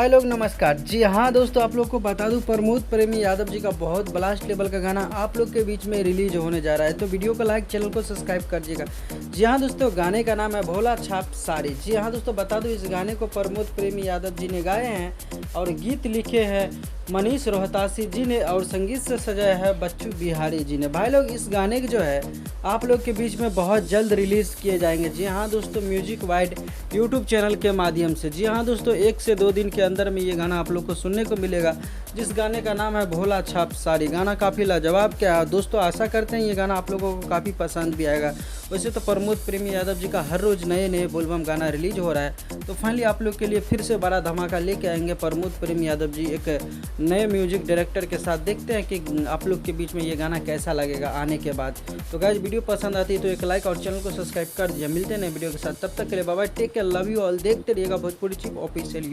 भाई लोग नमस्कार। जी हाँ दोस्तों, आप लोग को बता दूं प्रमोद प्रेमी यादव जी का बहुत ब्लास्ट लेवल का गाना आप लोग के बीच में रिलीज होने जा रहा है, तो वीडियो को लाइक, चैनल को सब्सक्राइब कर दीजिएगा। जी हाँ दोस्तों, गाने का नाम है भोला छाप साड़ी। जी हाँ दोस्तों, बता दूं इस गाने को प्रमोद प्रेमी यादव जी ने गाए हैं और गीत लिखे हैं मनीष रोहतासी जी ने और संगीत से सजाया है बच्चू बिहारी जी ने। भाई लोग इस गाने के जो है आप लोग के बीच में बहुत जल्द रिलीज़ किए जाएंगे। जी हाँ दोस्तों, म्यूजिक वाइड यूट्यूब चैनल के माध्यम से। जी हाँ दोस्तों, 1 से 2 दिन के अंदर में ये गाना आप लोग को सुनने को मिलेगा, जिस गाने का नाम है भोला छाप साड़ी। गाना काफ़ी लाजवाब क्या दोस्तों, आशा करते हैं ये गाना आप लोगों को काफ़ी पसंद भी आएगा। वैसे तो प्रमोद प्रेमी यादव जी का हर रोज़ नए नए बोलबम गाना रिलीज हो रहा है, तो फाइनली आप लोग के लिए फिर से बड़ा धमाका लेके आएंगे प्रमोद प्रेमी यादव जी एक नए म्यूजिक डायरेक्टर के साथ। देखते हैं कि आप लोग के बीच में ये गाना कैसा लगेगा आने के बाद। तो गाइस, वीडियो पसंद आती है तो एक लाइक और चैनल को सब्सक्राइब कर दीजिए। मिलते हैं नए वीडियो के साथ, तब तक के लिए bye bye, take care, love you all. देखते रहिएगा भोजपुरी चिप ऑफिशियल।